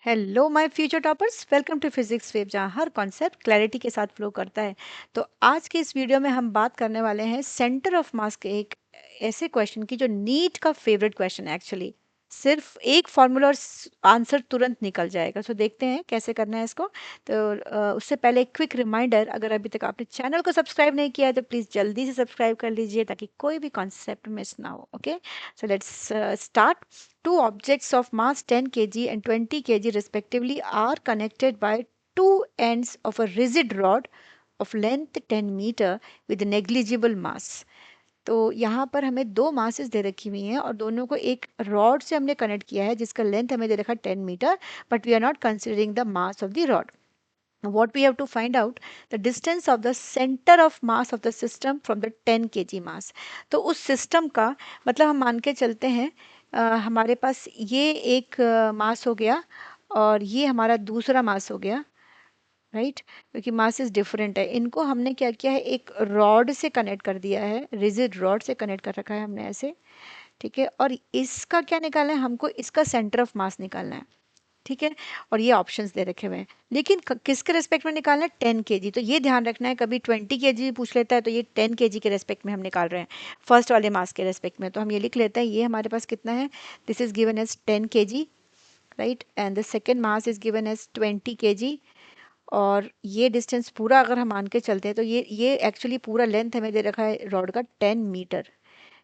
Hello my future toppers, welcome to physics web, जहाँ हर concept clarity के साथ फ्लो करता है। तो आज के इस वीडियो में हम बात करने वाले हैं सेंटर ऑफ मास के एक ऐसे क्वेश्चन की जो नीट का फेवरेट क्वेश्चन है एक्चुअली। सिर्फ एक फॉर्मूला और आंसर तुरंत निकल जाएगा। सो देखते हैं कैसे करना है इसको। तो उससे पहले एक क्विक रिमाइंडर, अगर अभी तक आपने चैनल को सब्सक्राइब नहीं किया है तो प्लीज़ जल्दी से सब्सक्राइब कर लीजिए ताकि कोई भी कॉन्सेप्ट मिस ना हो। Okay, so let's start. Two objects of mass 10 kg and 20 kg respectively are connected by two ends of a rigid rod of length 10 meter with negligible mass. तो यहाँ पर हमें दो मासेस दे रखी हुई हैं और दोनों को एक रॉड से हमने कनेक्ट किया है जिसका लेंथ हमें दे रखा है 10 metre, but we are not considering the mass of the rod. What we have to find out the distance of the center of mass of the system from the 10 kg mass. तो उस system का मतलब हम मान के चलते हैं हमारे पास ये एक मास हो गया और ये हमारा दूसरा मास हो गया, राइट? क्योंकि मासेस डिफरेंट है। इनको हमने क्या किया है, एक रॉड से कनेक्ट कर दिया है, रिजिड रॉड से कनेक्ट कर रखा है हमने ऐसे, ठीक है। और इसका क्या निकालना है, हमको इसका सेंटर ऑफ मास निकालना है, ठीक है। और ये ऑप्शंस दे रखे हुए हैं, लेकिन किसके रेस्पेक्ट में निकालना है, 10 केजी। तो ये ध्यान रखना है, कभी 20 केजी पूछ लेता है तो ये 10 केजी के रेस्पेक्ट में हम निकाल रहे हैं, फर्स्ट वाले मास के रेस्पेक्ट में। तो हम ये लिख लेते हैं, ये हमारे पास कितना है, this is given as 10 KG, right, and the second mass is given as 20 KG. और ये डिस्टेंस पूरा अगर हम मान के चलते हैं तो ये एक्चुअली पूरा लेंथ हमें दे रखा है रॉड का 10 मीटर,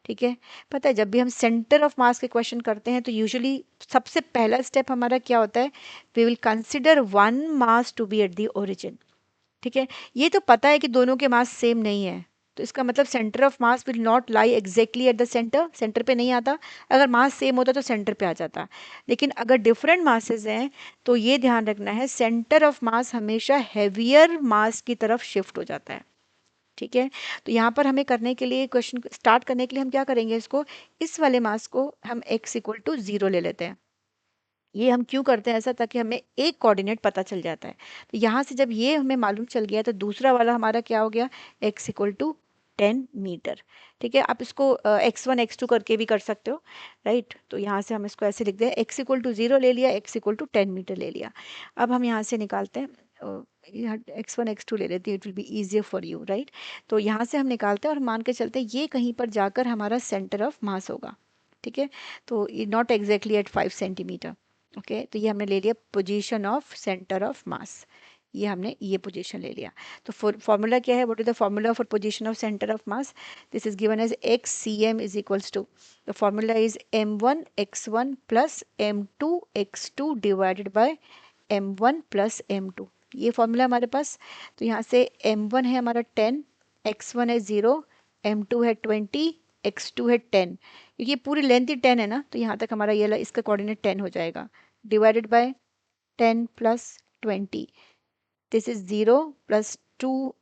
ठीक है। पता है, जब भी हम सेंटर ऑफ मास के क्वेश्चन करते हैं तो यूजुअली सबसे पहला स्टेप हमारा क्या होता है, we will consider one mass to be at the origin, ठीक है। ये तो पता है कि दोनों के मास सेम नहीं है, तो इसका मतलब centre of mass will not lie exactly at the centre, centre पे नहीं आता। अगर मास सेम होता तो सेंटर पे आ जाता, लेकिन अगर डिफरेंट मासेस हैं तो ये ध्यान रखना है, सेंटर ऑफ मास हमेशा हैवियर मास की तरफ शिफ्ट हो जाता है, ठीक है। तो यहाँ पर हमें करने के लिए, क्वेश्चन स्टार्ट करने के लिए हम क्या करेंगे, इसको, इस वाले मास को हम x इक्वल टू 0 ले लेते हैं। ये हम क्यों करते हैं ऐसा, ताकि हमें एक कोऑर्डिनेट पता चल जाता है। तो यहाँ से जब ये हमें मालूम चल गया तो दूसरा वाला हमारा क्या हो गया, x इक्वल टू 10 मीटर, ठीक है। आप इसको x1 x2 करके भी कर सकते हो, राइट। तो यहाँ से हम इसको ऐसे लिख दें, x इक्वल टू 0 ले लिया, x इक्वल टू 10 मीटर ले लिया। अब हम यहाँ से निकालते हैं, यहाँ x1 x2 ले लेती है, it will be easier for you, right. तो यहाँ से हम निकालते हैं और मान के चलते हैं ये कहीं पर जाकर हमारा सेंटर ऑफ मास होगा, ठीक है। तो not exactly at 5 centimetre, okay. तो ये हमने ले लिया पोजीशन ऑफ सेंटर ऑफ मास, ये हमने ये पोजीशन ले लिया। तो फॉर्मूला क्या है, what is the formula for position of centre of mass, this is given as x c m is equals to, the formula is m1 x1 plus m2 x2 divided by m1 plus m2, ये formula हमारे पास। तो यहाँ से m1 है हमारा 10, x1 है 0, m2 है 20, x2 है 10, क्योंकि ये पूरी लेंथ ही 10 है ना, तो यहाँ तक हमारा ये इसका कोऑर्डिनेट 10 हो जाएगा, divided by 10 plus 20, this is 0 plus 2,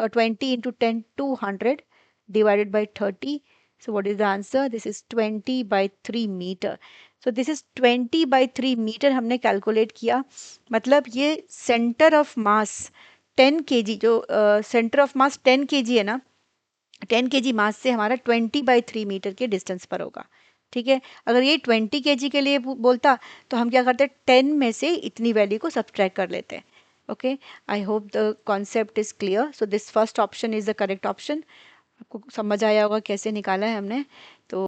20 into 10 200 divided by 30. So what is the answer? This is 20 by 3 meter. So this is 20 by 3 meter हमने कैलकुलेट किया। मतलब ये सेंटर ऑफ मास 10 kg, जो सेंटर ऑफ मास 10 kg है ना, 10 kg मास से हमारा 20 by 3 metre के डिस्टेंस पर होगा, ठीक है। अगर ये 20 kg के लिए बोलता तो हम क्या करते, 10 में से इतनी वैल्यू को सब्ट्रैक्ट कर लेते हैं, okay. I hope the concept is clear. So this first option is the correct option. आपको समझ आया होगा कैसे निकाला है हमने। तो